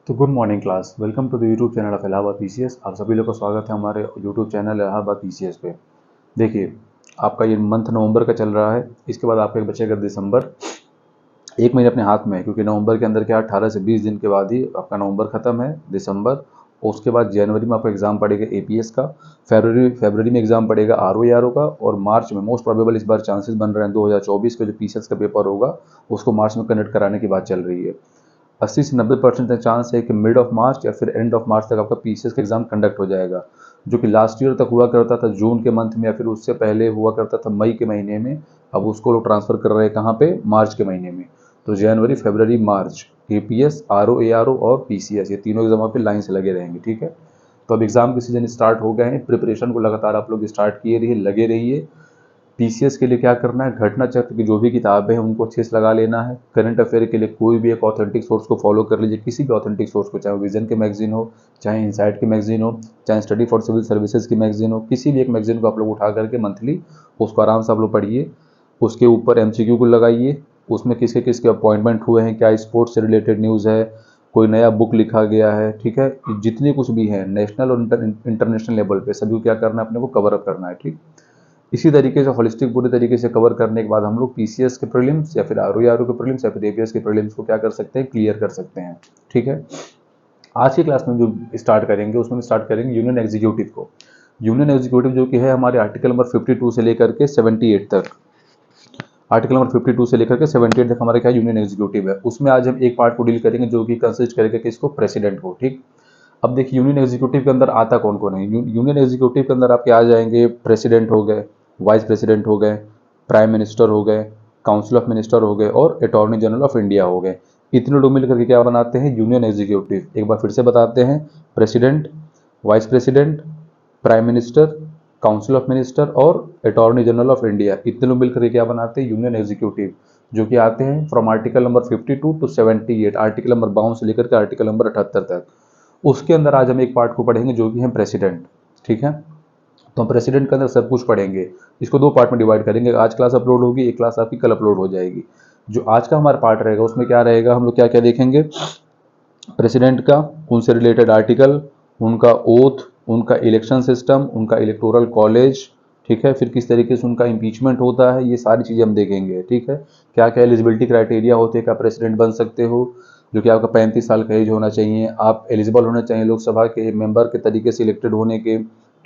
तो good morning class, welcome to the YouTube channel of Allahabad PCS. आप सभी लोग का स्वागत है हमारे यूट्यूब चैनल इलाहाबाद पीसीएस पे। देखिए, आपका ये मंथ नवंबर का चल रहा है। इसके बाद आपका बचेगा दिसंबर। एक महीने अपने हाथ में है, क्योंकि नवंबर के अंदर क्या 18 से 20 दिन के बाद ही आपका नवंबर खत्म है, दिसंबर। और उसके बाद जनवरी में आपका एग्जाम पड़ेगा एपीएस का। फरवरी में एग्जाम पड़ेगा आरओ का। और मार्च में मोस्ट प्रोबेबल इस बार चांसेस बन रहे हैं 2024 का जो पीसीएस का पेपर होगा उसको मार्च में कंडक्ट कराने की बात चल रही है। 80 से 90% तक चांस है कि मिड ऑफ मार्च या फिर एंड ऑफ मार्च तक आपका पीसीएस का एग्जाम कंडक्ट हो जाएगा। जो कि लास्ट ईयर तक हुआ करता था जून के मंथ में, या फिर उससे पहले हुआ करता था मई के महीने में। अब उसको लोग ट्रांसफर कर रहे हैं कहाँ पे, मार्च के महीने में। तो जनवरी फरवरी मार्च एपीएस आरओ और पीसीएस, ये तीनों एग्जाम पे लाइन से लगे रहेंगे। ठीक है, तो अब एग्जाम के सीजन स्टार्ट हो गए हैं। प्रिपरेशन को लगातार आप लोग स्टार्ट किए रहिए, लगे रहिए। पीसीएस के लिए क्या करना है, घटना चक्र की जो भी किताबें हैं उनको अच्छे से लगा लेना है। करंट अफेयर के लिए कोई भी एक ऑथेंटिक सोर्स को फॉलो कर लीजिए, किसी भी ऑथेंटिक सोर्स को, चाहे विजन के मैगजीन हो, चाहे इनसाइट की मैगजीन हो, चाहे स्टडी फॉर सिविल सर्विसेज की मैगजीन हो, किसी भी एक मैगजीन को आप लोग उठा करके मंथली उसको आराम से आप लोग पढ़िए। उसके ऊपर एमसीक्यू को लगाइए, उसमें किसके किसके अपॉइंटमेंट हुए हैं, क्या स्पोर्ट्स से रिलेटेड न्यूज़ है, कोई नया बुक लिखा गया है। ठीक है, जितने कुछ भी है नेशनल और इंटरनेशनल लेवल पे सभी को क्या करना है, अपने को कवर अप करना है। ठीक, इसी तरीके से होलिस्टिक पूरे तरीके से कवर करने के बाद हम लोग पीसीएस के प्रीलिम्स या फिर आरओ के प्रीलिम्स या फिर एपीएस के प्रीलिम्स को क्या कर सकते हैं, क्लियर कर सकते हैं। ठीक है, आज की क्लास में जो स्टार्ट करेंगे उसमें स्टार्ट करेंगे यूनियन एग्जीक्यूटिव को। यूनियन एग्जीक्यूटिव जो कि है हमारे आर्टिकल नंबर 52 से लेकर के 78 तक। आर्टिकल नंबर 52 से लेकर के 78 तक हमारे क्या यूनियन एग्जीक्यूटिव है। उसमें आज हम एक पार्ट को डील करेंगे जो कि कंसिस्ट करेगा किसको, प्रेसिडेंट को। ठीक, अब देखिए यूनियन एग्जीक्यूटिव के अंदर आता कौन कौन है। यूनियन एग्जीक्यूटिव के अंदर आपके आ जाएंगे प्रेसिडेंट हो गए, वाइस प्रेसिडेंट हो गए, प्राइम मिनिस्टर हो गए, काउंसिल ऑफ मिनिस्टर हो गए और अटॉर्नी जनरल ऑफ इंडिया हो गए। इतने लोग मिलकर के क्या बनाते हैं, यूनियन एग्जीक्यूटिव। एक बार फिर से बताते हैं, president, vice president, prime minister, council of minister और अटॉर्नी जनरल ऑफ इंडिया, इतने लोग मिलकर क्या बनाते हैं, यूनियन एग्जीक्यूटिव। जो कि आते हैं from article number 52 to 78, article number 52 से लेकर के आर्टिकल नंबर 78 तक। उसके अंदर आज हम एक पार्ट को पढ़ेंगे जो कि है प्रेसिडेंट। ठीक है, तो हम प्रेसिडेंट के अंदर सब कुछ पढ़ेंगे। इसको दो पार्ट में डिवाइड करेंगे, आज क्लास अपलोड होगी, एक क्लास आपकी कल अपलोड हो जाएगी। जो आज का हमारा पार्ट रहेगा उसमें क्या रहेगा, हम लोग क्या क्या देखेंगे, प्रेसिडेंट का, उनसे रिलेटेड आर्टिकल, उनका ओथ, उनका इलेक्शन सिस्टम, उनका इलेक्टोरल कॉलेज। ठीक है, फिर किस तरीके से उनका इम्पीचमेंट होता है, ये सारी चीज़ें हम देखेंगे। ठीक है, क्या क्या एलिजिबिलिटी क्राइटेरिया होते हैं, क्या प्रेसिडेंट बन सकते हो। जो कि आपका 35 साल का एज होना चाहिए, आप एलिजिबल होना चाहिए लोकसभा के मेंबर के तरीके से इलेक्टेड होने के।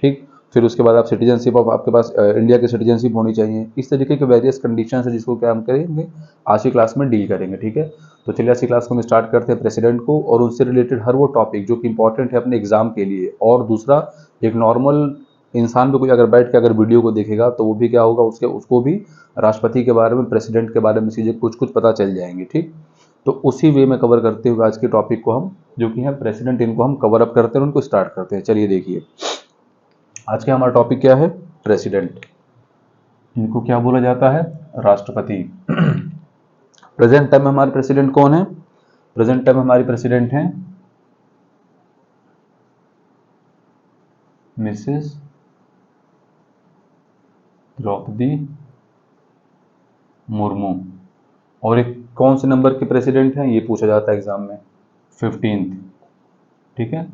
ठीक, फिर उसके बाद आप सिटीजनशिप ऑफ, आपके पास इंडिया की सिटीजनशिप होनी चाहिए। इस तरीके के वेरियस कंडीशन है जिसको क्या हम करेंगे, आज की क्लास में डील करेंगे। ठीक है, तो चलिए आज की क्लास को हम स्टार्ट करते हैं प्रेसिडेंट को और उससे रिलेटेड हर वो टॉपिक जो कि इंपॉर्टेंट है अपने एग्जाम के लिए। और दूसरा, एक नॉर्मल इंसान भी कोई अगर बैठ के अगर वीडियो को देखेगा तो वो भी क्या होगा, उसको भी राष्ट्रपति के बारे में, प्रेसिडेंट के बारे में चीज़ें कुछ कुछ पता चल जाएंगी। ठीक, तो उसी वे में कवर करते हुए आज के टॉपिक को हम, जो कि है प्रेसिडेंट, इनको हम कवर अप करते हैं, उनको स्टार्ट करते हैं। चलिए देखिए, आज का हमारा टॉपिक क्या है, प्रेसिडेंट। इनको क्या बोला जाता है, राष्ट्रपति। प्रेजेंट टाइम में हमारे प्रेसिडेंट कौन है, प्रेजेंट टाइम हमारी प्रेसिडेंट हैं मिसेस द्रौपदी मुर्मू। और एक कौन से नंबर के प्रेसिडेंट हैं, ये पूछा जाता है एग्जाम में, 15th। ठीक है,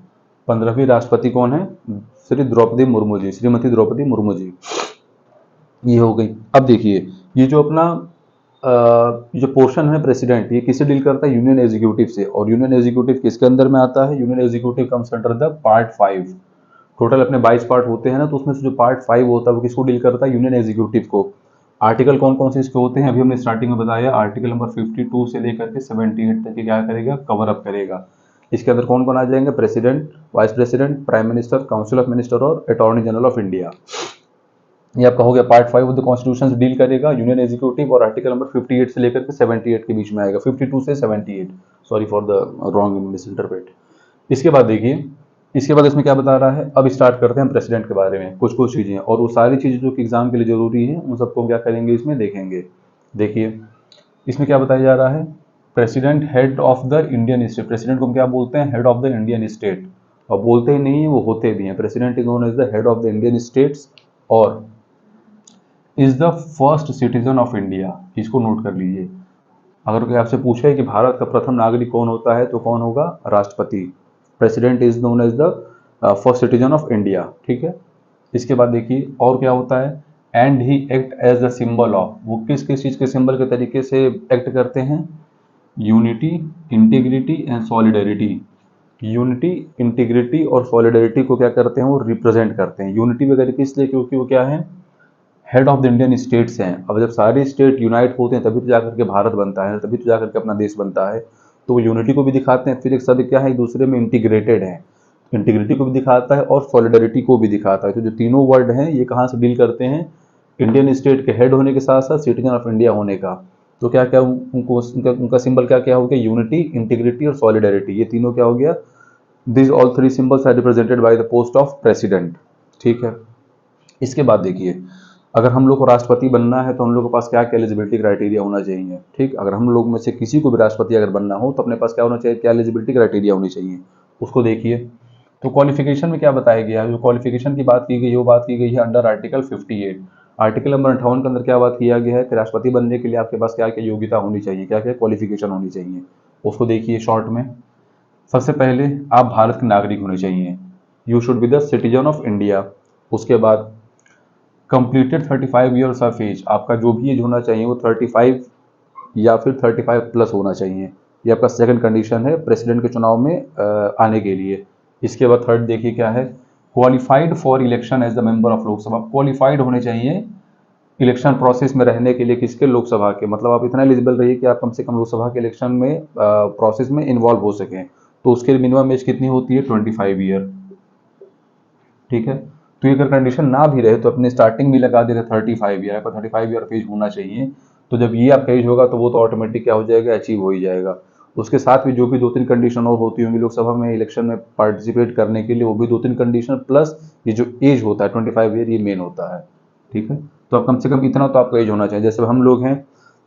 15वीं राष्ट्रपति कौन है, श्री द्रौपदी मुर्मू जी, श्रीमती द्रौपदी मुर्मू जी। ये हो गई। अब देखिए, ये जो अपना जो पोर्शन है प्रेसिडेंट, ये किससे डील करता है, यूनियन एग्जीक्यूटिव से। और यूनियन एग्जीक्यूटिव किसके अंदर में आता है, union executive comes under the part 5। Total अपने 22 पार्ट होते हैं ना, तो उसमें से जो पार्ट 5 होता है वो किसको डील करता है, यूनियन एग्जीक्यूटिव को। आर्टिकल कौन कौन से इसके होते हैं, अभी हमने स्टार्टिंग में बताया, आर्टिकल नंबर 52 से लेकर के 78 तक क्या करेगा, कवर अप करेगा। इसके अंदर कौन कौन आ जाएंगे, president, vice president, prime minister, council of minister और अटॉर्नी जनरल ऑफ इंडिया। ये आपका हो गया पार्ट 5 ऑफ द कॉन्स्टिट्यूशन से डील करेगा यूनियन एग्जीक्यूटिव। और आर्टिकल नंबर 58 से लेकर के 78 के बीच में आएगा, 52 से 78, sorry for the wrong miss interpret. इसके बाद देखिए, इसके बाद इसमें क्या बता रहा है, अब स्टार्ट करते हैं प्रेसिडेंट के बारे में कुछ कुछ चीज़ें, और वो सारी चीज़ें जो कि एग्जाम के लिए जरूरी है उन सबको क्या करेंगे, इसमें देखेंगे। देखिए, इसमें क्या बताया जा रहा है, president head of the Indian state. President को हम क्या बोलते हैं, head of the Indian state. और बोलते ही नहीं है, वो होते भी हैं। President is known as the head of the Indian states और is the first citizen of India. इसको नोट कर लीजिए, अगर कोई आपसे पूछे कि भारत का प्रथम नागरिक कौन होता है तो कौन होगा? राष्ट्रपति। President is known as the first citizen of India. ठीक है। इसके बाद देखिए और क्या होता है, and he act as the symbol of, वो किस किस चीज के सिंबल के तरीके से एक्ट करते हैं? Unity, integrity and solidarity. Unity, integrity और सॉलिडरिटी को क्या करते हैं? वो रिप्रेजेंट करते हैं। यूनिटी वगैरह किस लिए? क्योंकि वो क्या है? Head of the Indian states हैं। अब जब सारे स्टेट यूनाइट होते हैं तभी तो जाकर के भारत बनता है, तभी तो जाकर के अपना देश बनता है। तो वो यूनिटी को भी दिखाते हैं, फिर एक सब क्या है, एक दूसरे में इंटीग्रेटेड है, इंटीग्रिटी को भी दिखाता है और सॉलिडरिटी को भी दिखाता है। तो जो तीनों वर्ड हैं ये कहाँ से डील करते हैं? इंडियन स्टेट के हेड होने के साथ साथ सिटीजन ऑफ इंडिया होने का। तो क्या क्या उनको उनका सिंबल क्या क्या हो गया? यूनिटी, इंटीग्रिटी और सॉलिडरिटी। ये तीनों क्या हो गया? This all three symbols are represented by the post of president. ठीक है। इसके बाद देखिए, अगर हम लोग को राष्ट्रपति बनना है तो हम लोग के पास क्या क्या एलिजिबिलिटी क्राइटेरिया होना चाहिए? ठीक, अगर हम लोग में से किसी को भी राष्ट्रपति अगर बनना हो तो अपने पास क्या होना चाहिए? क्या एलिजिबिलिटी क्राइटेरिया होनी चाहिए? उसको देखिए। तो क्वालिफिकेशन में क्या बताया गया है? जो क्वालिफिकेशन की बात की गई है वो बात की गई है अंडर आर्टिकल 58। आर्टिकल नंबर 58 के अंदर क्या बात किया गया है कि राष्ट्रपति बनने के लिए आपके पास क्या क्या योग्यता होनी चाहिए, क्या क्या क्वालिफिकेशन होनी चाहिए, उसको देखिए शॉर्ट में। सबसे पहले आप भारत के नागरिक होने चाहिए, you should be the citizen of India. उसके बाद कंप्लीटेड 35 ईयर्स ऑफ एज, आपका जो भी एज होना चाहिए वो 35 या फिर 35 प्लस होना चाहिए। ये आपका सेकंड कंडीशन है प्रेसिडेंट के चुनाव में आने के लिए। इसके बाद थर्ड देखिए क्या है, qualified for election as the member of Lok Sabha. Qualified होने चाहिए इलेक्शन प्रोसेस में रहने के लिए, किसके? लोकसभा के। मतलब आप इतना एलिजिबल रहिए कि आप कम से कम लोकसभा के इलेक्शन में प्रोसेस में इन्वॉल्व हो सकें। तो उसके लिए मिनिमम एज कितनी होती है? 25 ईयर। ठीक है। तो ये अगर कंडीशन ना भी रहे तो अपने स्टार्टिंग में लगा दे रहे 35 ईयर, आपका 35 ईयर एज होना चाहिए। तो जब ये आपका एज होगा तो वो तो ऑटोमेटिक क्या हो जाएगा? अचीव हो ही जाएगा। उसके साथ भी जो भी 2-3 कंडीशन और होती होंगी लोकसभा में इलेक्शन में पार्टिसिपेट करने के लिए, वो भी 2-3 कंडीशन प्लस ये जो एज होता है 25 ईयर, ये मेन होता है। ठीक है। तो अब कम से कम इतना तो आपका एज होना चाहिए। जैसे हम लोग हैं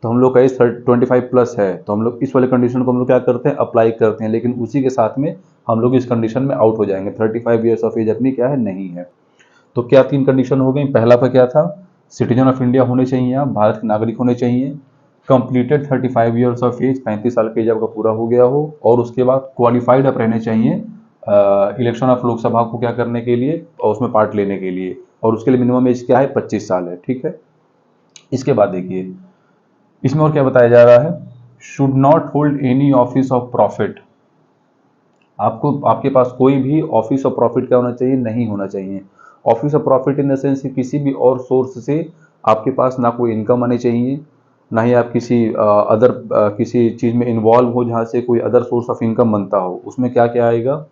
तो हम लोग का एज 25 प्लस है तो हम लोग इस वाले कंडीशन को हम लोग क्या करते हैं? अप्लाई करते हैं, लेकिन उसी के साथ में हम लोग इस कंडीशन में आउट हो जाएंगे। 35 ईयर्स ऑफ एज अपनी क्या है? नहीं है। तो क्या 3 कंडीशन हो गई? पहला पर क्या था? सिटीजन ऑफ इंडिया होने चाहिए, आप भारत के नागरिक होने चाहिए, कंप्लीटेड 35 ईयर्स ऑफ एज, 35 साल का एज आपका पूरा हो गया हो, और उसके बाद क्वालिफाइड आप रहने चाहिए इलेक्शन ऑफ लोकसभा को क्या करने के लिए और उसमें पार्ट लेने के लिए, और उसके लिए मिनिमम एज क्या है? 25 साल है। ठीक है। इसके बाद देखिए इसमें और क्या बताया जा रहा है, should not hold any office of profit. आपको आपके पास कोई भी ऑफिस ऑफ प्रॉफिट क्या होना चाहिए? नहीं होना चाहिए। Office of profit in the sense कि किसी भी और सोर्स से आपके पास ना कोई इनकम आनी चाहिए, ना ही आप किसी किसी चीज़ में इन्वॉल्व हो जहाँ से कोई अदर सोर्स ऑफ इनकम बनता हो। उसमें क्या क्या आएगा?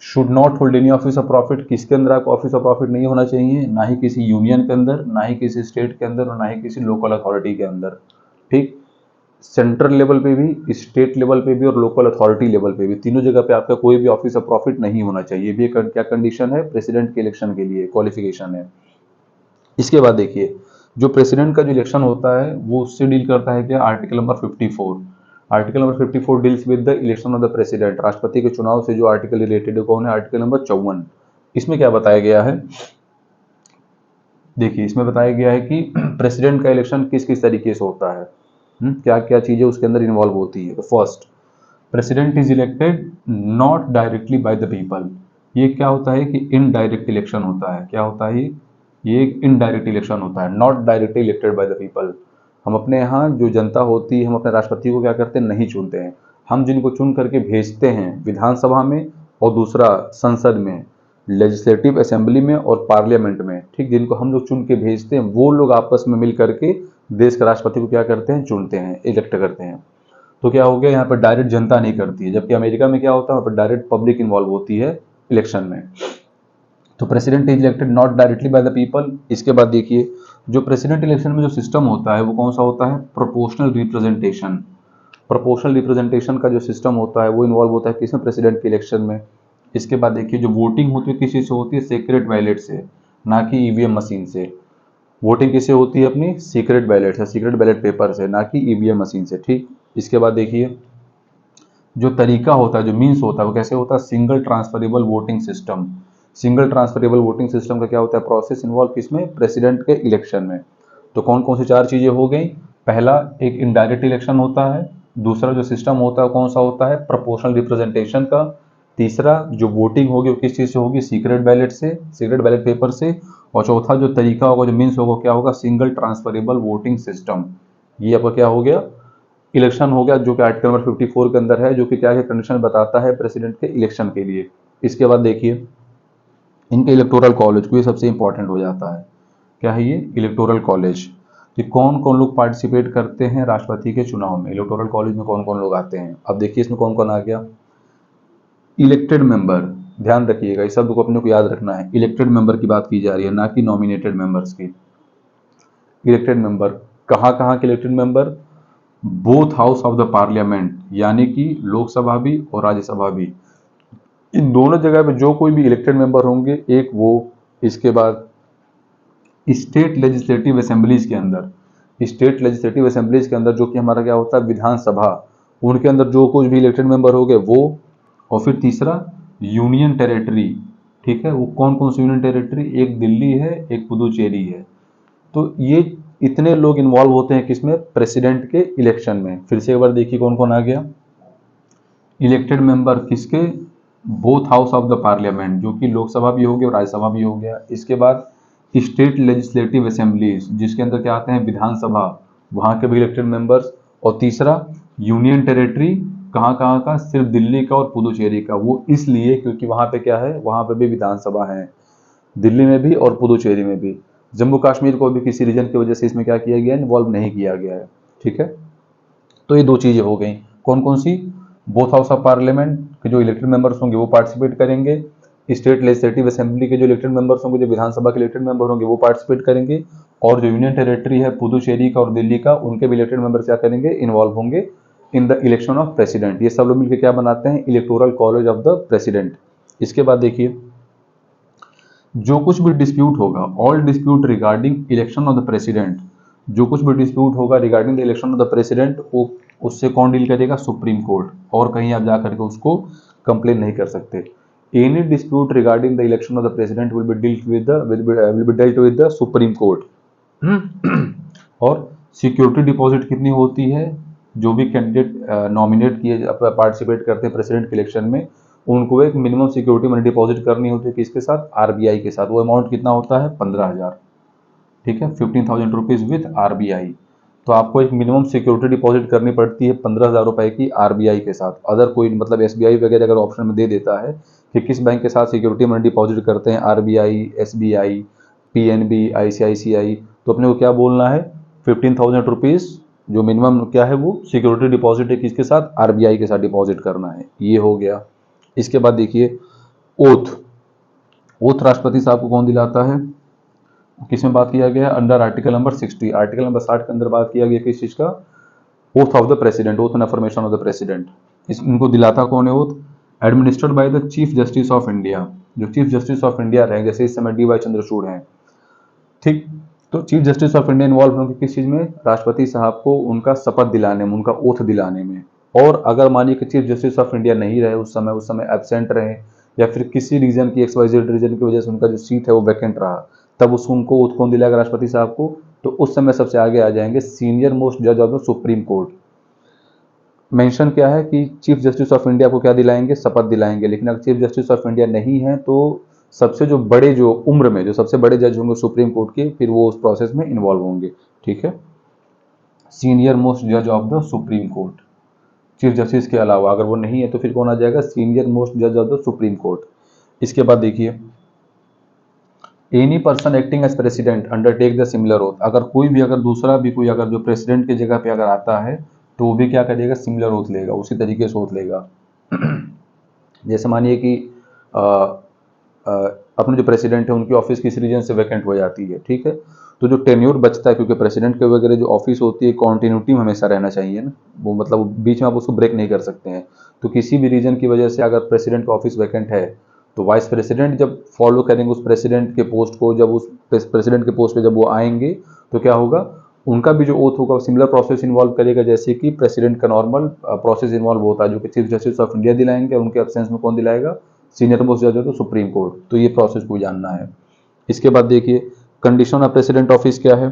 Should not hold any office of profit, किसके अंदर आपको ऑफिस ऑफ प्रॉफिट नहीं होना चाहिए? ना ही किसी यूनियन के अंदर, ना ही किसी स्टेट के अंदर, और ना ही किसी लोकल अथॉरिटी के अंदर। ठीक, सेंट्रल लेवल पे भी, स्टेट लेवल पे भी और लोकल अथॉरिटी लेवल पे भी, तीनों जगह पे आपका कोई भी ऑफिस ऑफ प्रॉफिट नहीं होना चाहिए। ये भी एक क्या कंडीशन है? प्रेसिडेंट के इलेक्शन के लिए क्वालिफिकेशन है। इसके बाद देखिए जो प्रेसिडेंट का जो इलेक्शन होता है वो उससे डील करता है क्या? Article number 54। Article number 54 deals with the election of the president. राष्ट्रपति के चुनाव से जो आर्टिकल रिलेटेड है कौन है? Article number 54। इसमें क्या बताया गया है? देखिए इसमें बताया गया है कि प्रेसिडेंट का इलेक्शन किस किस तरीके से होता है, क्या क्या चीजें उसके अंदर इन्वॉल्व होती है। तो first, president is elected not directly by the people. ये क्या होता है कि इनडायरेक्ट इलेक्शन होता है। क्या होता है ये? एक इनडायरेक्ट इलेक्शन होता है, not directly elected by the people. हम अपने यहाँ जो जनता होती है हम अपने राष्ट्रपति को क्या करते हैं? नहीं चुनते हैं। हम जिनको चुन करके भेजते हैं विधानसभा में और दूसरा संसद में, लेजिस्लेटिव असेंबली में और पार्लियामेंट में, ठीक, जिनको हम लोग चुन के भेजते हैं वो लोग आपस में मिल करके देश के राष्ट्रपति को क्या करते हैं? चुनते हैं, इलेक्ट करते हैं। तो क्या हो गया, यहाँ पर डायरेक्ट जनता नहीं करती है, जबकि अमेरिका में क्या होता है? वहाँ पर डायरेक्ट पब्लिक इन्वॉल्व होती है इलेक्शन में। तो president is elected not directly by the people. इसके बाद देखिए जो प्रेसिडेंट इलेक्शन में जो सिस्टम होता है वो कौन सा होता है? Proportional representation. प्रोपोर्शनल रिप्रेजेंटेशन का जो सिस्टम होता है वो इन्वॉल्व होता है किसमें? प्रेसिडेंट के इलेक्शन में। इसके बाद देखिए जो वोटिंग होती है किस चीज़ से होती है? सीक्रेट बैलेट से, ना कि ईवीएम मशीन से। वोटिंग किससे होती है? अपनी सीक्रेट बैलेट से, सीक्रेट बैलेट पेपर से, ना कि ईवीएम मशीन से। ठीक, इसके बाद देखिए जो तरीका होता है, जो मीन्स होता है वो कैसे होता है? Single transferable voting system. Single transferable voting system का क्या होता है? प्रोसेस इन्वॉल्व किसमें? प्रेसिडेंट के इलेक्शन में। तो कौन कौन सी 4 चीजें हो गई? पहला एक इनडायरेक्ट इलेक्शन होता है, दूसरा जो सिस्टम होता है कौन सा होता है, प्रोपोर्शनल रिप्रेजेंटेशन का, तीसरा जो वोटिंग होगी वो किस चीज़ से होगी, सीक्रेट बैलेट से, सीक्रेट बैलेट पेपर से, और चौथा जो तरीका होगा, जो मीन्स होगा, क्या होगा, सिंगल ट्रांसफरेबल वोटिंग सिस्टम। ये आपका क्या हो गया, इलेक्शन हो गया, जो कि आर्टिकल नंबर 54 के अंदर है, जो कि क्या कंडीशन बताता है प्रेसिडेंट के इलेक्शन के लिए। इसके बाद देखिए इनके इलेक्टोरल कॉलेज को, ये सबसे इंपॉर्टेंट हो जाता है, क्या है ये, इलेक्टोरल कॉलेज, कि कौन कौन लोग पार्टिसिपेट करते हैं राष्ट्रपति के चुनाव में, इलेक्टोरल कॉलेज में कौन कौन लोग आते हैं। अब देखिए इसमें कौन कौन आ गया, इलेक्टेड मेंबर, ध्यान रखिएगा इस शब्द को अपने को याद रखना है, इलेक्टेड मेंबर की बात की जा रही है, ना कि नॉमिनेटेड मेंबर्स की। इलेक्टेड मेंबर कहाँ कहाँ के elected member, both house of the parliament, यानी कि लोकसभा भी और राज्यसभा भी, इन दोनों जगह पे जो कोई भी इलेक्टेड मेंबर होंगे एक वो। इसके बाद स्टेट लेजिस्लेटिव असेंबलीज के अंदर, स्टेट लेजिस्लेटिव असेंबलीज के अंदर जो कि हमारा क्या होता है, विधानसभा, उनके अंदर जो कुछ भी इलेक्टेड मेंबर हो गए वो। और फिर तीसरा यूनियन टेरिटरी, ठीक है, वो कौन कौन सी यूनियन टेरिटरी, एक दिल्ली है, एक पुदुचेरी है। तो ये इतने लोग इन्वॉल्व होते हैं किसमें, प्रेसिडेंट के इलेक्शन में। फिर से एक बार देखिए कौन कौन आ गया, इलेक्टेड मेंबर किसके, both house of the parliament, जो कि लोकसभा भी हो गया और राज्यसभा भी हो गया। इसके बाद स्टेट लेजिस्लेटिव असेंबलीज, जिसके अंदर क्या आते हैं, विधानसभा, वहाँ के भी इलेक्टेड मेंबर्स। और तीसरा यूनियन टेरिटरी, कहाँ कहाँ का, सिर्फ दिल्ली का और पुदुचेरी का। वो इसलिए क्योंकि वहाँ पे क्या है, वहाँ पे भी विधानसभा है, दिल्ली में भी और पुदुचेरी में भी। जम्मू कश्मीर को भी किसी रीजन की वजह से इसमें क्या किया गया है, इन्वॉल्व नहीं किया गया है, ठीक है। तो ये दो चीज़ें हो गई, कौन कौन सी, बोथ हाउस ऑफ पार्लियामेंट के जो इलेक्टेड मेंबर्स होंगे वो पार्टिसिपेट करेंगे, स्टेट लेजिस्लेटिव असेंबली के जो इलेक्टेड मेंबर्स होंगे, जो विधानसभा के इलेक्टेड मेंबर होंगे वो पार्टिसिपेट करेंगे, और जो यूनियन टेरिटरी है पुदुचेरी का और दिल्ली का, उनके भी इलेक्टेड मेंबर्स क्या करेंगे, इन्वॉल्व होंगे in the election of president. ये सब लोग मिलकर क्या बनाते हैं, electoral college of the president. इसके बाद देखिए जो कुछ भी डिस्प्यूट होगा, all dispute regarding election of the president, जो कुछ भी डिस्प्यूट होगा regarding the election of the president, वो उससे कौन डील करेगा, सुप्रीम कोर्ट, और कहीं आप जा करके उसको कंप्लेन नहीं कर सकते। Any dispute regarding the election of the president will be dealt with the supreme court. और सिक्योरिटी डिपॉजिट कितनी होती है, जो भी कैंडिडेट नॉमिनेट किए पार्टिसिपेट करते हैं प्रेसिडेंट के इलेक्शन में, उनको एक मिनिमम सिक्योरिटी मनी डिपॉजिट करनी होती है, किसके साथ, आरबीआई के साथ। वो अमाउंट कितना होता है, 15,000, ठीक है, 15,000 रुपीज़ विथ आरबीआई। तो आपको एक मिनिमम सिक्योरिटी डिपॉजिट करनी पड़ती है 15,000 रुपए की आरबीआई के साथ। अदर कोई मतलब एसबीआई वगैरह अगर ऑप्शन में दे देता है कि किस बैंक के साथ सिक्योरिटी मनी डिपॉजिट करते हैं, आरबीआई, एसबीआई, पीएनबी, आईसीआईसीआई, तो अपने को क्या बोलना है, 15,000 रुपीज़ जो मिनिमम क्या है वो सिक्योरिटी डिपॉजिट है, किसके साथ, आरबीआई के साथ डिपॉजिट करना है। ये हो गया। इसके बाद देखिए ओथ, ओथ राष्ट्रपति साहब को कौन दिलाता है, किसमें बात किया गया, under article number 60, article number 60 के अंदर बात किया गया किस चीज का, oath of the president, oath and affirmation of the president. इनको दिलाता कौन है oath, administered by the chief justice of India, जो चीफ जस्टिस ऑफ इंडिया रहे, जैसे इस समय डी वाई चंद्रचूड़ हैं, ठीक। तो chief justice of India involve होंगे किस चीज में, राष्ट्रपति साहब को उनका शपथ दिलाने में, उनका ओथ दिलाने में। और अगर मानिए कि चीफ जस्टिस ऑफ इंडिया नहीं रहे उस समय एब्सेंट रहे, या फिर किसी रीजन की XYZ रीजन की वजह से उनका जो सीट है वो वैकेंट रहा, तब उनको ओथ कौन दिलाएगा, राष्ट्रपति साहब को। तो उस समय सबसे आगे आ जाएंगे सीनियर मोस्ट जज of the supreme court. Mention क्या है कि चीफ जस्टिस ऑफ इंडिया को क्या दिलाएंगे, शपथ दिलाएंगे। लेकिन अगर चीफ जस्टिस ऑफ इंडिया नहीं है तो सबसे जो बड़े, जो उम्र में जो सबसे बड़े जज होंगे सुप्रीम कोर्ट के, फिर वो उस प्रोसेस में इन्वॉल्व होंगे, ठीक है। सीनियर मोस्ट जज of the supreme court, chief justice के अलावा अगर वो नहीं है तो फिर कौन आ जाएगा, सीनियर मोस्ट जज ऑफ द सुप्रीम कोर्ट। इसके बाद देखिए any person acting as president undertake the similar oath, अगर कोई भी, अगर दूसरा भी कोई अगर जो प्रेसिडेंट की जगह पे अगर आता है तो वो भी क्या करेगा, सिमिलर ओथ लेगा, उसी तरीके से ओथ लेगा। जैसे मानिए कि अपने जो प्रेसिडेंट है उनकी ऑफिस किस रीजन से वैकेंट हो जाती है, ठीक है, तो जो टेन्योर बचता है, क्योंकि प्रेसिडेंट के वगैरह जो ऑफिस होती है कॉन्टिन्यूटी में हमेशा रहना चाहिए ना, वो मतलब बीच में आप उसको ब्रेक नहीं कर सकते हैं। तो किसी भी रीजन की वजह से अगर प्रेसिडेंट का ऑफिस वैकेंट है तो वाइस प्रेसिडेंट जब फॉलो करेंगे उस प्रेसिडेंट के पोस्ट को, जब उस प्रेसिडेंट के पोस्ट पे जब वो आएंगे तो क्या होगा, उनका भी जो ओथ होगा सिमिलर प्रोसेस इन्वॉल्व करेगा, जैसे कि प्रेसिडेंट का नॉर्मल प्रोसेस इन्वॉल्व होता है, जो कि चीफ जस्टिस ऑफ इंडिया दिलाएंगे, और उनके एब्सेंस में कौन दिलाएगा, सीनियर मोस्ट जज हो तो सुप्रीम कोर्ट। तो ये प्रोसेस को जानना है। इसके बाद देखिए कंडीशन ऑफ प्रेसिडेंट ऑफिस क्या है,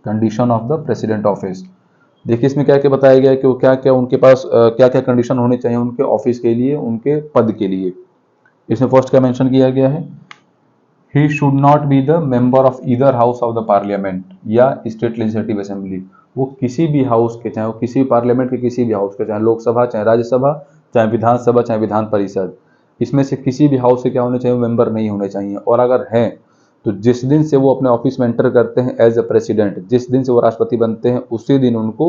condition of the president office. देखिए इसमें क्या क्या बताया गया है कि वो क्या क्या उनके पास क्या क्या कंडीशन होने चाहिए उनके ऑफिस के लिए, उनके पद के लिए। इसमें फर्स्ट क्या मेंशन किया गया है, he should not be the member of either house of the parliament या स्टेट लेजिस्लेटिव असेंबली। वो किसी भी हाउस के, चाहे वो किसी भी पार्लियामेंट के किसी भी हाउस के, चाहे लोकसभा, चाहे राज्यसभा, चाहे विधानसभा, चाहे विधान परिषद, इसमें से किसी भी हाउस के क्या होने चाहिए, मेंबर नहीं होने चाहिए। और अगर हैं तो जिस दिन से वो अपने ऑफिस में एंटर करते हैं एज अ प्रेसिडेंट, जिस दिन से वो राष्ट्रपति बनते हैं, उसी दिन उनको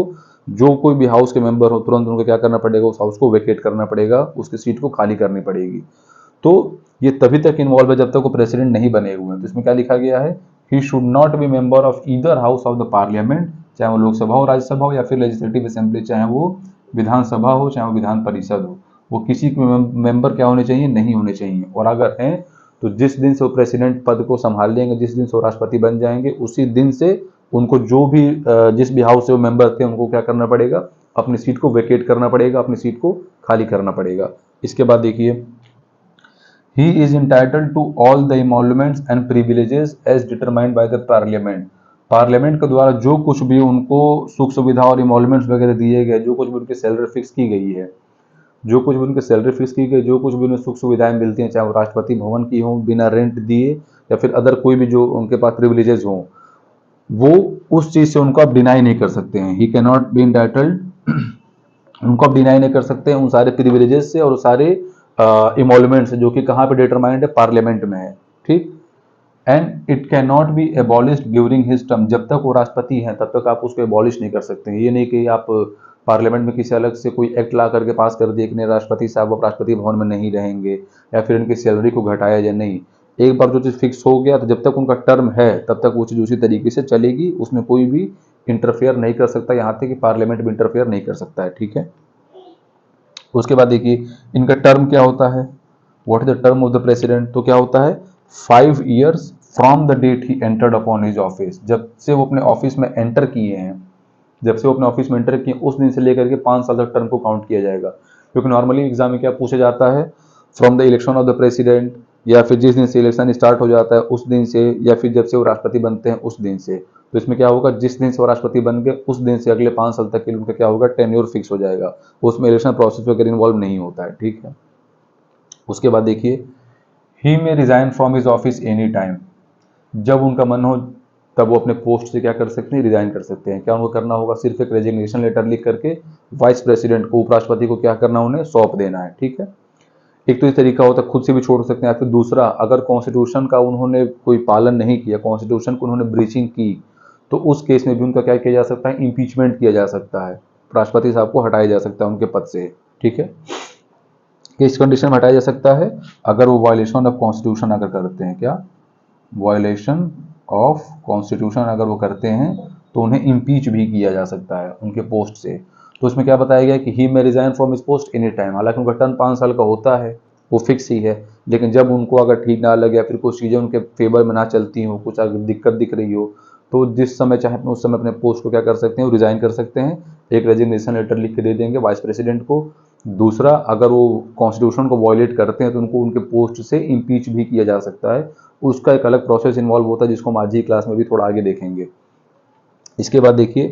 जो कोई भी हाउस के मेंबर हो तुरंत उनको क्या करना पड़ेगा, उस हाउस को वेकेट करना पड़ेगा, उसकी सीट को खाली करनी पड़ेगी। तो ये तभी तक इन्वॉल्व है जब तक वो प्रेसिडेंट नहीं बने हुए हैं। तो इसमें क्या लिखा गया है, he should not be member of either house of the parliament, चाहे वो लोकसभा हो, राज्यसभा हो, या फिर लेजिस्लेटिव असेंबली, चाहे वो विधानसभा हो, चाहे वो विधान परिषद हो, वो किसी के मेंबर क्या होने चाहिए, नहीं होने चाहिए। और अगर हैं तो जिस दिन से वो प्रेसिडेंट पद को संभाल लेंगे, जिस दिन से वो राष्ट्रपति बन जाएंगे, उसी दिन से उनको जो भी जिस भी हाउस से वो मेंबर थे उनको क्या करना पड़ेगा, अपनी सीट को वेकेट करना पड़ेगा, अपनी सीट को खाली करना पड़ेगा। इसके बाद देखिए, he is entitled to all the emoluments and privileges as determined by the parliament। Parliament के द्वारा जो कुछ भी उनको सुख सुविधा और इमोलमेंट्स वगैरह दिए गए, जो कुछ भी उनकी सैलरी फिक्स की गई है, जो कुछ भी उनकी सैलरी फिक्स की गई, जो कुछ भी उन्हें सुख सुविधाएं मिलती हैं, चाहे वो राष्ट्रपति भवन की हो बिना रेंट दिए, या फिर अदर कोई भी जो उनके पास प्रिविलेजेस हों, वो उस चीज़ से उनको आप डिनाई नहीं कर सकते हैं। He can not be entitled, उनको आप डिनाई नहीं कर सकते हैं उन सारे प्रिविलेजेस से और सारे इमोलमेंट से, जो कि कहाँ पे डिटरमाइंड है, पार्लियामेंट में है। ठीक, and it can not be abolished during his term. जब तक वो राष्ट्रपति हैं तब तक आप उसको एबॉलिश नहीं कर सकते हैं। ये नहीं कि आप पार्लियामेंट में किसी अलग से कोई एक्ट ला करके पास कर दिए कि नहीं, राष्ट्रपति साहब अब राष्ट्रपति भवन में नहीं रहेंगे, या फिर इनकी सैलरी को घटाया जाए। नहीं, एक बार जो चीज़ फिक्स हो गया तो जब तक उनका टर्म है तब तक वो चीज़ उसी तरीके से चलेगी, उसमें कोई भी इंटरफेयर नहीं कर सकता, यहाँ तक कि पार्लियामेंट भी इंटरफेयर नहीं कर सकता है। ठीक है, उसके बाद देखिए इनका टर्म क्या होता है, what is the term of the president. तो क्या होता है, 5 years from the date he entered upon his office. जब से वो अपने ऑफिस में एंटर किए हैं, जब से वो अपने ऑफिस में एंटर किए उस दिन से लेकर के 5 साल तक टर्म को काउंट किया जाएगा। क्योंकि नॉर्मली एग्जाम में क्या पूछा जाता है, from the election of the president, या फिर जिस दिन से इलेक्शन स्टार्ट हो जाता है उस दिन से, या फिर जब से वो राष्ट्रपति बनते हैं उस दिन से। तो इसमें क्या होगा, जिस दिन से वो राष्ट्रपति बन गए उस दिन से अगले 5 साल तक के लिए उनका क्या होगा, टेन्योर फिक्स हो जाएगा, उसमें इलेक्शन प्रोसेस वगैरह इन्वॉल्व नहीं होता है। ठीक है, उसके बाद देखिए, he may resign from his office any time. जब उनका मन हो तब वो अपने पोस्ट से क्या कर सकते हैं, रिजाइन कर सकते हैं। क्या उनको करना होगा, सिर्फ एक रेजिग्नेशन लेटर लिख करके वाइस प्रेसिडेंट को, उपराष्ट्रपति को क्या करना, उन्हें सौंप देना है। ठीक है, एक तो इस तरीका होता है, खुद से भी छोड़ सकते हैं, या फिर दूसरा, अगर कॉन्स्टिट्यूशन का उन्होंने कोई पालन नहीं किया, कॉन्स्टिट्यूशन को उन्होंने ब्रीचिंग की, तो उस केस में भी उनका क्या किया जा सकता है, इम्पीचमेंट किया जा सकता है, राष्ट्रपति साहब को हटाया जा सकता है उनके पद से। ठीक है, किस कंडीशन में हटाया जा सकता है, अगर वो वायलेशन ऑफ कॉन्स्टिट्यूशन अगर करते हैं, क्या वायलेशन ऑफ कॉन्स्टिट्यूशन अगर वो करते हैं तो उन्हें इम्पीच भी किया जा सकता है उनके पोस्ट से। तो उसमें क्या बताया गया कि he may resign from his post any time. हालांकि उनका टर्म 5 साल का होता है, वो फिक्स ही है, लेकिन जब उनको अगर ठीक ना लगे या फिर कुछ चीज़ें उनके फेवर में ना चलती हो, कुछ अगर दिक्कत दिख रही हो, तो जिस समय चाहे उस समय अपने पोस्ट को क्या कर सकते हैं, रिजाइन कर सकते हैं, एक रेजिग्नेशन लेटर लिख के दे देंगे वाइस प्रेसिडेंट को। दूसरा, अगर वो कॉन्स्टिट्यूशन को वायलेट करते हैं तो उनको उनके पोस्ट से इम्पीच भी किया जा सकता है, उसका एक अलग प्रोसेस इन्वॉल्व होता है जिसको हम आज ही क्लास में भी थोड़ा आगे देखेंगे। इसके बाद देखिए,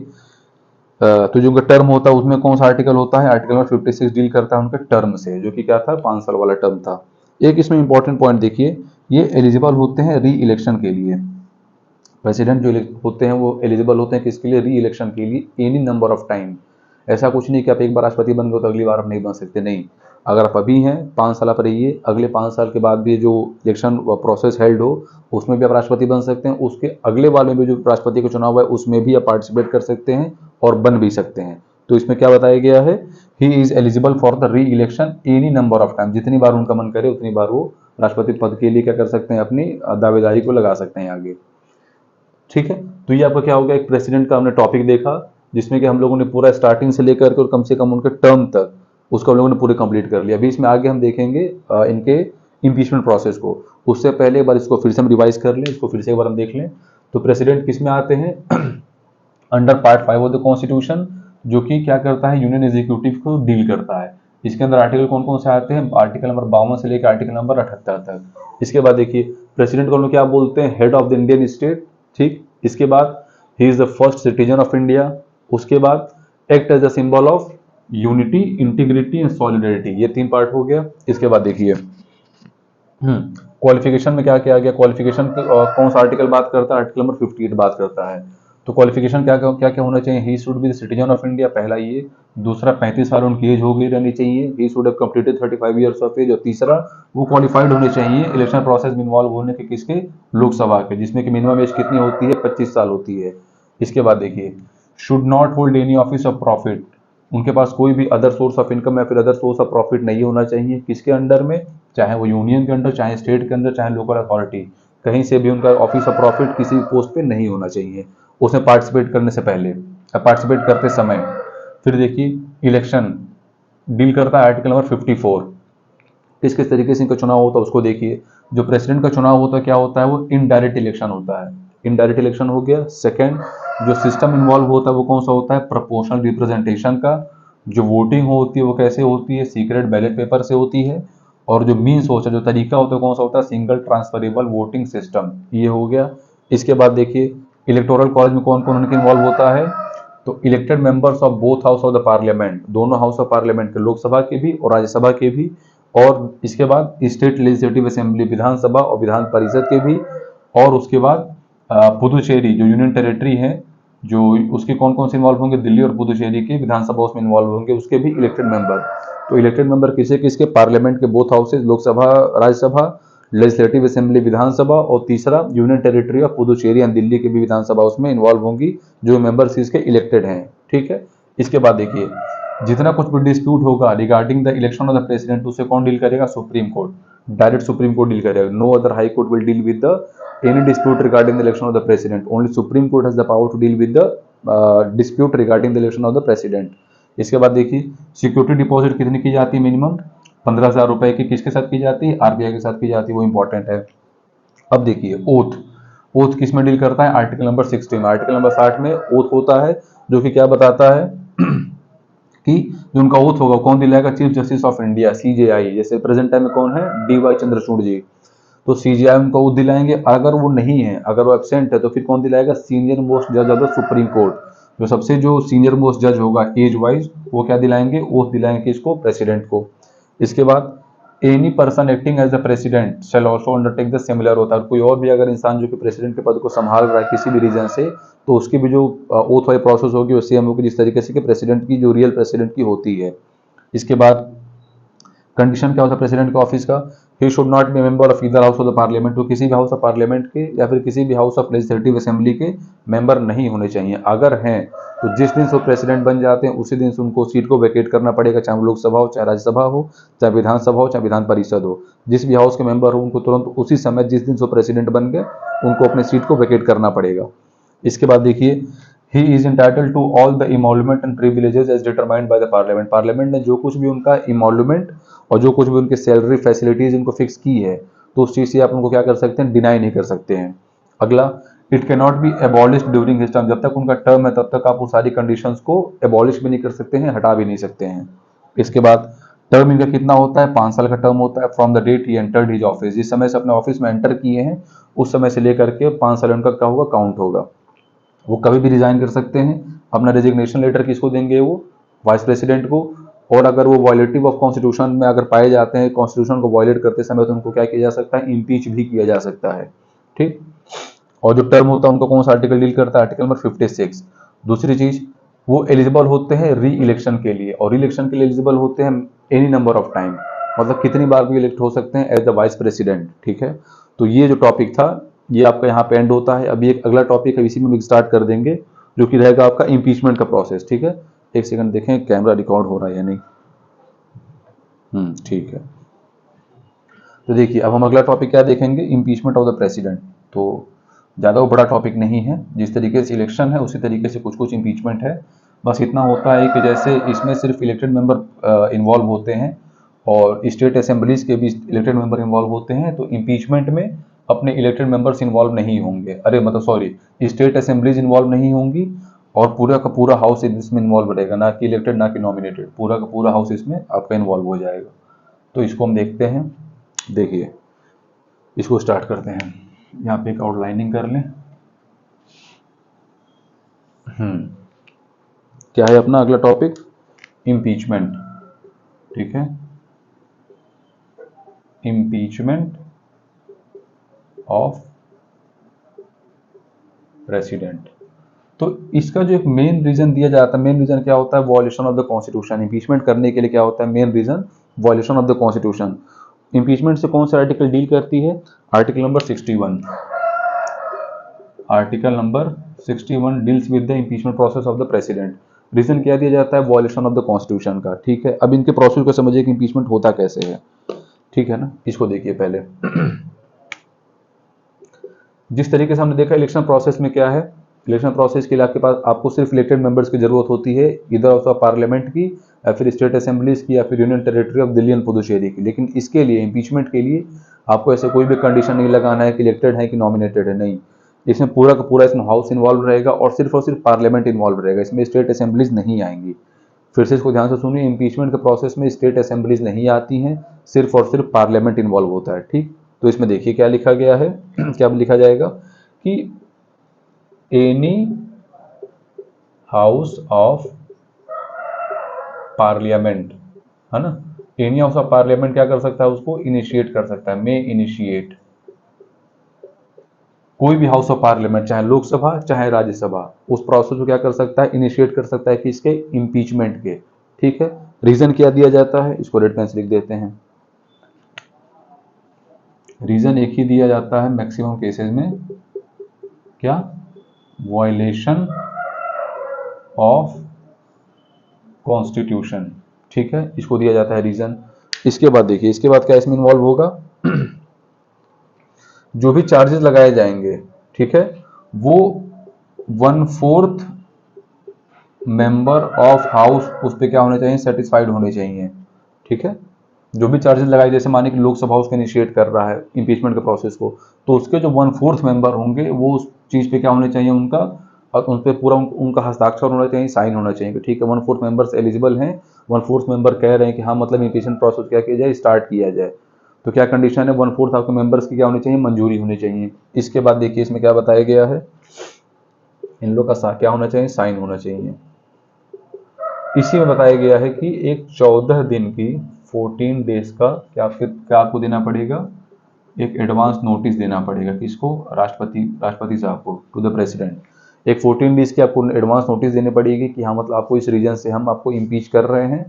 तो जो उनका टर्म होता है उसमें कौन सा आर्टिकल होता है, आर्टिकल नंबर 56 डील करता है उनके टर्म से, जो कि क्या था, 5 साल वाला टर्म था। एक इसमें इंपॉर्टेंट पॉइंट देखिए, ये एलिजिबल होते हैं री इलेक्शन के लिए। प्रेसिडेंट जो होते हैं वो एलिजिबल होते हैं किसके लिए, री इलेक्शन के लिए, एनी नंबर ऑफ टाइम। ऐसा कुछ नहीं कि आप एक बार राष्ट्रपति बन गए तो अगली बार आप नहीं बन सकते, नहीं। अगर आप अभी हैं 5 साल आप रहिए, अगले 5 साल के बाद भी जो इलेक्शन प्रोसेस हेल्ड हो उसमें भी आप राष्ट्रपति बन सकते हैं, उसके अगले वाले में जो राष्ट्रपति का चुनाव है उसमें भी आप पार्टिसिपेट कर सकते हैं और बन भी सकते हैं। तो इसमें क्या बताया गया है, he is eligible for the री election any number of time. जितनी बार उनका मन करे उतनी बार वो राष्ट्रपति पद के लिए क्या कर सकते हैं, अपनी दावेदारी को लगा सकते हैं आगे। ठीक है, तो ये आपका क्या हो गया, एक प्रेसिडेंट का हमने टॉपिक देखा जिसमें कि हम लोगों ने पूरा स्टार्टिंग से लेकर के और कम से कम उनके टर्म तक उसको हम लोगों ने पूरे कंप्लीट कर लिया। अभी इसमें आगे हम देखेंगे इनके इम्पीचमेंट प्रोसेस को। उससे पहले एक बार इसको फिर से हम रिवाइज कर लें, इसको फिर से एक बार हम देख लें। तो प्रेसिडेंट किस में आते हैं, under part 5 of the constitution, जो कि क्या करता है, यूनियन एग्जीक्यूटिव को डील करता है। इसके अंदर आर्टिकल कौन कौन से आते हैं, आर्टिकल नंबर 52 से लेकर आर्टिकल नंबर 78 तक। इसके बाद देखिए, प्रेसिडेंट को हम लोग क्या बोलते हैं, head of the Indian state. ठीक, इसके बाद he is the first citizen of India. उसके बाद act as the symbol of unity, integrity and solidarity, ये 3 पार्ट हो गया। इसके बाद देखिए क्वालिफिकेशन में क्या किया गया, क्वालिफिकेशन कौन सा आर्टिकल बात करता है, आर्टिकल नंबर 58 बात करता है। तो क्वालिफिकेशन क्या क्या क्या होना चाहिए, he should be the citizen of India, पहला ये। दूसरा 35 साल उनकी एज हो गई रहनी चाहिए, he should have completed 35 years of age. और तीसरा वो क्वालिफाइड होने चाहिए इलेक्शन प्रोसेस में इन्वॉल्व होने के, किसके, लोकसभा के, जिसमें कि मिनिमम एज कितनी होती है, 25 साल होती है। इसके बाद देखिए should not hold any office of profit, उनके पास कोई भी अदर सोर्स ऑफ इनकम या फिर अदर सोर्स ऑफ प्रॉफिट नहीं होना चाहिए, किसके अंडर में, चाहे वो यूनियन के अंडर, चाहे स्टेट के अंदर, चाहे लोकल अथॉरिटी, कहीं से भी उनका ऑफिस ऑफ प्रॉफिट किसी पोस्ट पे नहीं होना चाहिए उसमें पार्टिसिपेट करने से पहले या पार्टिसिपेट करते समय। फिर देखिए इलेक्शन डील करता है आर्टिकल नंबर 54, किस किस तरीके से इनका चुनाव होता है उसको देखिए। जो प्रेसिडेंट का चुनाव होता है क्या होता है, वो इनडायरेक्ट इलेक्शन होता है, इनडायरेक्ट इलेक्शन हो गया। सेकंड, जो सिस्टम इन्वॉल्व होता है वो कौन सा होता है, प्रोपोर्शनल रिप्रेजेंटेशन का। जो वोटिंग होती है वो कैसे होती है, सीक्रेट बैलेट पेपर से होती है। और जो मीन्स होता है, जो तरीका होता है, कौन सा होता है, सिंगल ट्रांसफरेबल वोटिंग सिस्टम, ये हो गया। इसके बाद देखिए इलेक्टोरल कॉलेज में कौन कौन उनके इन्वॉल्व होता है, तो elected members of both house of the parliament, दोनों हाउस ऑफ पार्लियामेंट के, लोकसभा के भी और राज्यसभा के भी। और इसके बाद स्टेट लेजिस्लेटिव असेंबली, विधानसभा और विधान परिषद के भी। और उसके बाद पुदुचेरी जो यूनियन टेरिटरी है, जो उसके कौन कौन से इन्वॉल्व होंगे, दिल्ली और पुदुचेरी के विधानसभा उसमें इन्वॉल्व होंगे, उसके भी इलेक्टेड मेंबर। तो इलेक्टेड मेंबर किसे किसके, पार्लियामेंट के both houses, Lok Sabha Rajya Sabha, legislative assembly Vidhan Sabha, और तीसरा union territory of Puducherry and Delhi की भी विधानसभा उसमें इन्वॉल्व होंगी, जो मेंबर्स इसके इलेक्टेड हैं। ठीक है। इसके बाद देखिए जितना कुछ भी डिस्प्यूट होगा regarding the election of the president, उसे कौन डील करेगा, supreme court, direct supreme court deal करेगा। No other high court will deal with the any dispute regarding the election of the president, only supreme court has the power to deal with the dispute regarding the election of the president। इसके बाद देखिए security deposit कितनी की जाती है, minimum 15,000 रुपए की, किसके साथ की जाती है, आरबीआई के साथ की जाती है, वो इंपॉर्टेंट है। अब देखिए ओथ, ओथ किस में डील करता है, आर्टिकल नंबर 60 में, आर्टिकल नंबर 60 में ओथ होता है, जो कि क्या बताता है कि जो उनका ओथ होगा कौन दिलाएगा, chief justice of India, CJI. जैसे प्रेजेंट टाइम में कौन है, डीवाई चंद्रचूड़ जी, तो सीजीआई उनको वो दिलाएंगे। अगर वो नहीं है, अगर वो एब्सेंट है, तो फिर कौन दिलाएगा, सीनियर मोस्ट जज ऑफ द सुप्रीम कोर्ट, जो सबसे जो सीनियर मोस्ट जज होगा एज वाइज, वो क्या दिलाएंगे, वो दिलाएंगे किसको, प्रेसिडेंट को। इसके बाद any person acting as the president shall also undertake the similar होता है, कोई और भी अगर इंसान जो कि प्रेसिडेंट के पद को संभाल रहा है किसी भी रीजन से, तो उसकी भी जो ओथ वाली प्रोसेस होगी वो सेम होगी जिस तरीके से कि प्रेसिडेंट की, जो रियल प्रेसिडेंट की होती है। इसके बाद कंडीशन क्या होता है प्रेसिडेंट के ऑफिस का, he should not be member of either house of the parliament, वो किसी भी हाउस ऑफ पार्लियामेंट के या फिर किसी भी हाउस ऑफ लेजिस्लेटिव असेंबली के मेंबर नहीं होने चाहिए। अगर हैं तो जिस दिन से वो प्रेसिडेंट बन जाते हैं उसी दिन से उनको सीट को वैकेट करना पड़ेगा, चाहे वो लोकसभा हो, चाहे राज्यसभा हो, चाहे विधानसभा हो, चाहे विधान परिषद हो। जिस भी हाउस के मेंबर हो उनको तुरंत उसी समय जिस दिन से वो प्रेसिडेंट बन गए उनको अपनी सीट को वैकेट करना पड़ेगा। इसके बाद देखिए he is entitled to all the emolument and privileges as determined by the parliament, parliament ने जो कुछ भी उनका इमोल्यूमेंट और जो कुछ भी उनकी सैलरी फैसिलिटीज इनको फिक्स की है, तो उस चीज से आप उनको क्या कर सकते हैं, डिनाई नहीं कर सकते हैं। अगला, it can not be abolished during his term, जब तक उनका टर्म है तब तक आप वो सारी कंडीशंस को एबॉलिश भी नहीं कर सकते हैं, हटा भी नहीं सकते हैं। इसके बाद टर्म इनका कितना होता है, 5 साल का टर्म होता है, from the date he entered his office, जिस समय से अपने ऑफिस में एंटर किए हैं उस समय से लेकर के 5 साल उनका क्या होगा, काउंट होगा। वो कभी भी रिजाइन कर सकते हैं। अपना रेजिग्नेशन लेटर किसको देंगे, वो वाइस प्रेसिडेंट को। और अगर वो वायलेटिव ऑफ कॉन्स्टिट्यूशन में अगर पाए जाते हैं, कॉन्स्टिट्यूशन को वायलेट करते समय, तो उनको क्या किया जा सकता है, इम्पीच भी किया जा सकता है। ठीक। और जो टर्म होता है उनको कौन सा आर्टिकल डील करता है, आर्टिकल नंबर 56। दूसरी चीज, वो एलिजिबल होते हैं री इलेक्शन के लिए, और री इलेक्शन के लिए एलिजिबल होते हैं एनी नंबर ऑफ टाइम, मतलब कितनी बार भी इलेक्ट हो सकते हैं एज द वाइस प्रेसिडेंट। ठीक है। तो ये जो टॉपिक था ये आपका यहाँ पे एंड होता है। अभी एक अगला टॉपिक है, इसी में स्टार्ट कर देंगे, जो कि रहेगा आपका इम्पीचमेंट का प्रोसेस। ठीक है। एक सेकंड देखें कैमरा रिकॉर्ड हो रहा है या नहीं। ठीक है। तो देखिए अब हम अगला टॉपिक क्या देखेंगे, इम्पीचमेंट ऑफ द प्रेसिडेंट। तो ज़्यादा वो बड़ा टॉपिक नहीं है, जिस तरीके से इलेक्शन है उसी तरीके से कुछ कुछ इम्पीचमेंट है। बस इतना होता है कि जैसे इसमें सिर्फ इलेक्टेड मेंबर इन्वॉल्व होते हैं और स्टेट असेंबलीज के भी इलेक्टेड मेंबर इन्वॉल्व होते हैं, तो इम्पीचमेंट में अपने इलेक्टेड मेंबर्स इन्वॉल्व नहीं होंगे, अरे मतलब सॉरी, स्टेट असेंबलीज इन्वॉल्व नहीं होंगी और पूरा का पूरा हाउस इसमें इन्वॉल्व रहेगा, ना कि इलेक्टेड ना कि नॉमिनेटेड, पूरा का पूरा हाउस इसमें आपका इन्वॉल्व हो जाएगा। तो इसको हम देखते हैं। देखिए इसको स्टार्ट करते हैं, यहाँ पे एक आउटलाइनिंग कर लें। क्या है अपना अगला टॉपिक? इम्पीचमेंट। ठीक है, इम्पीचमेंट ऑफ प्रेसिडेंट। तो इसका जो एक मेन रीजन दिया जाता है, मेन रीजन क्या होता है? Violation of the constitution. Impeachment करने के लिए क्या होता है main reason? Violation of the constitution. Impeachment से कौन सा आर्टिकल डील करती है? Article number 61। Article number 61 deals with the impeachment process of the president. Reason क्या दिया जाता है? वॉयलेशन ऑफ द कॉन्स्टिट्यूशन का। ठीक है, अब इनके प्रोसेस को समझिए कि इम्पीचमेंट होता कैसे है। ठीक है ना, इसको देखिए पहले। जिस तरीके से हमने देखा इलेक्शन प्रोसेस में क्या है, इलेक्शन प्रोसेस के लिए आपके पास आपको सिर्फ इलेक्टेड मेंबर्स की जरूरत होती है, इधर ऑफ पार्लियामेंट की या फिर स्टेट असेंबलीज की या फिर union territory of Delhi and Puducherry की। लेकिन इसके लिए इम्पीचमेंट के लिए आपको ऐसे कोई भी कंडीशन नहीं लगाना है कि इलेक्टेड है कि नॉमिनेटेड है, नहीं। इसमें पूरा का पूरा इसमें हाउस इन्वॉल्व रहेगा और सिर्फ पार्लियामेंट इन्वॉल्व रहेगा, इसमें स्टेट असेंबलीज नहीं आएंगी। फिर से इसको ध्यान से सुनिए, इम्पीचमेंट के प्रोसेस में स्टेट असेंबलीज नहीं आती हैं, सिर्फ और सिर्फ पार्लियामेंट इन्वॉल्व होता है। ठीक, तो इसमें देखिए क्या लिखा गया है। क्या लिखा जाएगा कि एनी हाउस ऑफ पार्लियामेंट, है ना, एनी हाउस ऑफ पार्लियामेंट क्या कर सकता है? उसको इनिशिएट कर सकता है, मे इनिशिएट। कोई भी हाउस ऑफ पार्लियामेंट, चाहे लोकसभा चाहे राज्यसभा, उस प्रोसेस को क्या कर सकता है? इनिशिएट कर सकता है कि इसके इम्पीचमेंट के। ठीक है, रीजन क्या दिया जाता है? इसको रेड पेन से लिख देते हैं। रीजन एक ही दिया जाता है मैक्सिमम केसेस में, क्या? Violation of constitution. ठीक है, इसको दिया जाता है रीजन। इसके बाद देखिए, इसके बाद क्या इसमें इन्वॉल्व होगा? जो भी चार्जेस लगाए जाएंगे, ठीक है, वो 1/4 मेंबर ऑफ हाउस उस पर क्या होने चाहिए? सेटिस्फाइड होने चाहिए। ठीक है, जो भी चार्जेस लगाए, जैसे माने कि लोकसभा उसको इनिशिएट कर रहा है इम्पीचमेंट के प्रोसेस को, तो उसके जो 1/4 मेंबर होंगे वो उस चीज पे क्या होने चाहिए? उनका, और उन पर पूरा उनका हस्ताक्षर होना चाहिए, साइन होना चाहिए कि ठीक है 1/4 मेंबर्स एलिजिबल हैं, 1/4 मेंबर कह रहे हैं कि हाँ मतलब इम्पीचमेंट प्रोसेस क्या किया जाए? स्टार्ट किया जाए। तो क्या कंडीशन है? 1/4 आपके मेंबर्स की क्या होनी चाहिए? मंजूरी होनी चाहिए। इसके बाद देखिए इसमें क्या बताया गया है, इन लोग का क्या होना चाहिए? साइन होना चाहिए। इसी में बताया गया है कि एक 14 दिन की 14 डेज का क्या आपको देना पड़ेगा? एक एडवांस नोटिस देना पड़ेगा। किसको? राष्ट्रपति साहब को, टू द प्रेसिडेंट। एक 14 डेज की आपको एडवांस नोटिस देनी पड़ेगी कि हाँ मतलब आपको इस रीजन से हम आपको इम्पीच कर रहे हैं।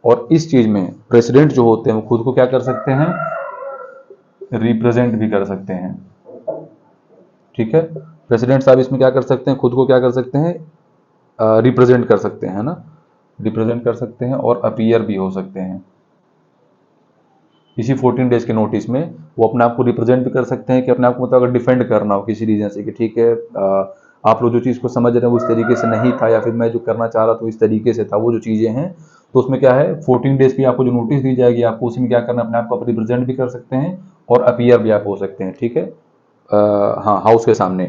और इस चीज में प्रेसिडेंट जो होते हैं वो खुद को क्या कर सकते हैं? रिप्रेजेंट भी कर सकते हैं। ठीक है, प्रेसिडेंट साहब इसमें क्या कर सकते हैं? खुद को क्या कर सकते हैं? रिप्रेजेंट कर सकते हैं, है ना, रिप्रेजेंट कर सकते हैं और अपीयर भी हो सकते हैं। इसी 14 डेज के नोटिस में वो अपने आप को रिप्रेजेंट भी कर सकते हैं कि अपने आप को मतलब अगर डिफेंड करना हो किसी रीजन से कि ठीक है आप लोग जो चीज़ को समझ रहे हैं वो इस तरीके से नहीं था, या फिर मैं जो करना चाह रहा था इस तरीके से था, वो जो चीज़ें हैं, तो उसमें क्या है 14 डेज की आपको जो नोटिस दी जाएगी आपको उसी में क्या करना, अपने आप को रिप्रेजेंट भी कर सकते हैं और अपीयर भी आप हो सकते हैं। ठीक है, हाँ, हाउस के सामने।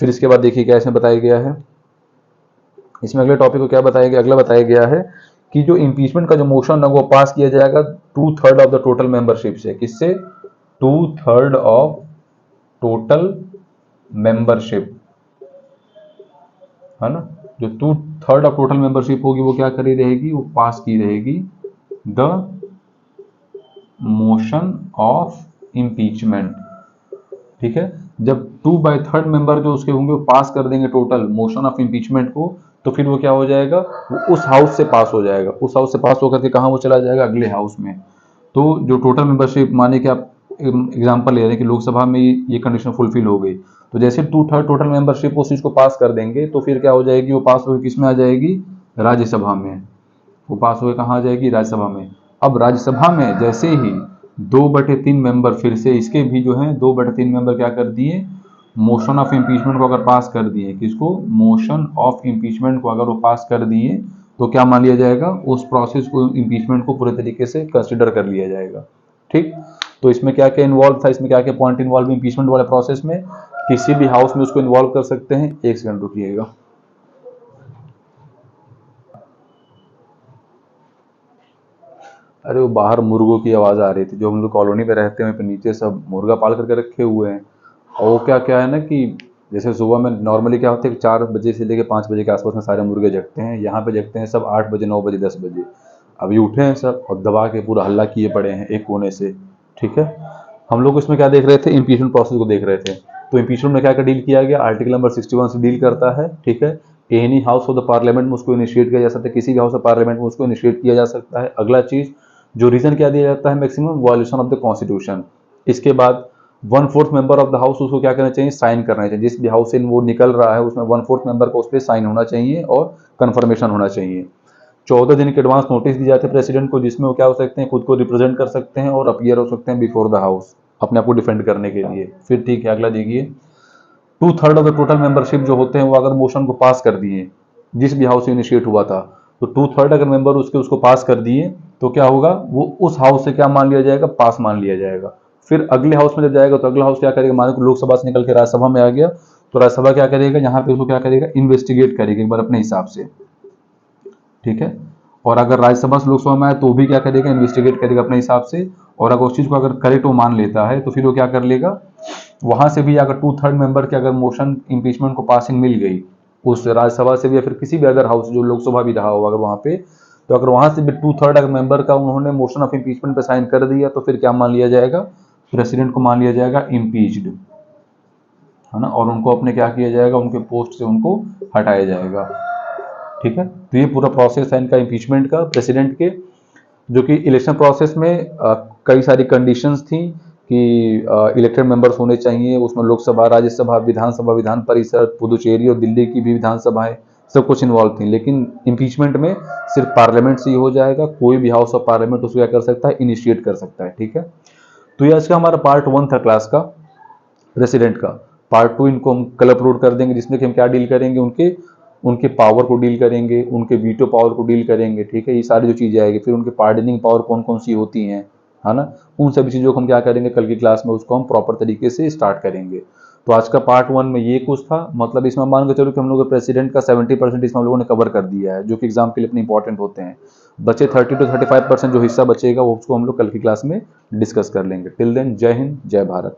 फिर इसके बाद देखिए क्या इसमें बताया गया है, इसमें अगले टॉपिक को क्या बताया गया, अगला बताया गया है कि जो इम्पीचमेंट का जो मोशन है वो पास किया जाएगा 2/3 ऑफ द टोटल मेंबरशिप से। किससे? 2/3 ऑफ टोटल मेंबरशिप, है ना। जो 2/3 ऑफ टोटल मेंबरशिप होगी वो क्या करी रहेगी? वो पास की रहेगी द मोशन ऑफ इम्पीचमेंट। ठीक है, जब 2/3 मेंबर जो उसके होंगे वो पास कर देंगे टोटल मोशन ऑफ इम्पीचमेंट को, तो फिर वो क्या हो जाएगा? वो उस हाउस से पास हो जाएगा। उस हाउस से पास होकर के कहाँ वो चला जाएगा? अगले हाउस में। तो जो टोटल मेंबरशिप, माने कि आप एग्जांपल ले रहे हैं कि लोकसभा में ये कंडीशन फुलफिल हो गई, तो जैसे 2/3 टोटल मेंबरशिप उस चीज को पास कर देंगे तो फिर क्या हो जाएगी? वो पास होकर किस में आ जाएगी? राज्यसभा में। वो पास होकर कहाँ आ जाएगी? राज्यसभा में। अब राज्यसभा में जैसे ही 2/3 मेंबर, फिर से इसके भी जो है 2/3 मेंबर क्या कर दिए? मोशन ऑफ इम्पीचमेंट को अगर पास कर दिए, किसको? मोशन ऑफ इम्पीचमेंट को अगर वो पास कर दिए तो क्या मान लिया जाएगा? उस प्रोसेस को, इम्पीचमेंट को पूरे तरीके से कंसिडर कर लिया जाएगा। ठीक, तो इसमें क्या क्या इन्वॉल्व था, इसमें क्या क्या पॉइंट इन्वॉल्व इम्पीचमेंट वाले प्रोसेस में? किसी भी हाउस में उसको इन्वॉल्व कर सकते हैं। एक सेकंड रुकिएगा। अरे वो बाहर मुर्गों की आवाज आ रही थी, जो हम लोग कॉलोनी में रहते हैं वहीं पे नीचे सब मुर्गा पाल करके रखे हुए हैं, और वो क्या क्या है ना कि जैसे सुबह में नॉर्मली क्या होता है कि 4 बजे से लेकर 5 बजे के आसपास में सारे मुर्गे जगते हैं, यहाँ पे जगते हैं सब 8 बजे, 9 बजे, 10 बजे। अभी उठे हैं सब और दबा के पूरा हल्ला किए पड़े हैं एक कोने से। ठीक है, हम लोग इसमें क्या देख रहे थे, इम्पीचमेंट प्रोसेस को देख रहे थे। तो इम्पीचमेंट में क्या क्या डील किया गया, आर्टिकल नंबर 61 से डील करता है। ठीक है, any house of the parliament में उसको इनिशिएट किया जा सकता है, किसी भी हाउस ऑफ पार्लियामेंट में उसको इनिशिएट किया जा सकता है। अगला चीज जो रीजन क्या दिया जाता है, maximum violation of the constitution. इसके बाद 1/4 मेंबर ऑफ द हाउस उसको क्या करना चाहिए, साइन करना चाहिए। जिस भी हाउस से वो निकल रहा है उसमें 1/4 मेंबर को उस पर साइन होना चाहिए और कंफर्मेशन होना चाहिए। 14 दिन के एडवांस नोटिस दी जाती है प्रेसिडेंट को, जिसमें वो क्या हो सकते हैं, खुद को रिप्रेजेंट कर सकते हैं और अपीयर हो सकते हैं बिफोर द हाउस अपने आप को डिफेंड करने के लिए। फिर ठीक है, अगला देखिए, 2/3 ऑफ द टोटल मेंबरशिप जो होते हैं वो अगर मोशन को पास कर दिए, जिस भी हाउस से इनिशिएट हुआ था, तो 2/3 अगर मेंबर उसको पास कर दिए तो क्या होगा, वो उस हाउस से क्या मान लिया जाएगा, पास मान लिया जाएगा। फिर अगले हाउस में जब जाएगा तो अगला हाउस क्या करेगा, मान लो लोकसभा से निकल के राज्यसभा में आ गया, तो राज्यसभा क्या करेगा, यहाँ पे उसको क्या करेगा, इन्वेस्टिगेट करेगा एक बार अपने हिसाब से। ठीक है, और अगर राज्यसभा से लोकसभा में आए तो भी क्या करेगा, इन्वेस्टिगेट करेगा अपने हिसाब से। और अगर उस चीज को अगर करेक्ट वो मान लेता है तो फिर वो क्या कर लेगा, वहां से भी अगर 2/3 मेंबर के अगर मोशन इम्पीचमेंट को पासिंग मिल गई उस राज्यसभा से भी या फिर किसी भी अदर हाउस जो लोकसभा भी रहा होगा अगर वहां पे, तो अगर वहां से भी 2/3 अगर मेंबर का उन्होंने मोशन ऑफ इम्पीचमेंट पे साइन कर दिया तो फिर क्या मान लिया जाएगा, प्रेसिडेंट को मान लिया जाएगा इम्पीच्ड, है ना, और उनको अपने क्या किया जाएगा, उनके पोस्ट से उनको हटाया जाएगा। ठीक है, तो ये पूरा प्रोसेस है इनका इम्पीचमेंट का प्रेसिडेंट के, जो कि इलेक्शन प्रोसेस में कई सारी कंडीशंस थी कि इलेक्टेड मेंबर्स होने चाहिए, उसमें लोकसभा, राज्यसभा, विधानसभा, विधान परिषद, पुदुचेरी और दिल्ली की भी विधानसभाएं सब कुछ इन्वॉल्व थी। लेकिन इम्पीचमेंट में सिर्फ पार्लियामेंट से ही हो जाएगा, कोई भी हाउस ऑफ पार्लियामेंट उसको क्या कर सकता है, इनिशिएट कर सकता है। ठीक है, तो ये आज का हमारा पार्ट 1 था क्लास का प्रेसिडेंट का। पार्ट 2 इनको हम कल अपलोड कर देंगे, जिसमें कि हम क्या डील करेंगे, उनके उनके पावर को डील करेंगे, उनके वीटो पावर को डील करेंगे। ठीक है, ये सारी जो चीज़ें आएगी, फिर उनके पार्डनिंग पावर कौन कौन सी होती हैं, है ना, उन सभी चीज़ों को हम क्या करेंगे कल की क्लास में, उसको हम प्रॉपर तरीके से स्टार्ट करेंगे। तो आज का पार्ट 1 में ये कुछ था, मतलब इसमें मान के चलो कि हम लोग प्रेसिडेंट का 70% इसमें हम लोगों ने कवर कर दिया है, जो कि एग्जाम के लिए इतने इंपॉर्टेंट होते हैं। बचे 30 to 35% जो हिस्सा बचेगा वो उसको हम लोग कल की क्लास में डिस्कस कर लेंगे। टिल देन, जय हिंद, जय भारत।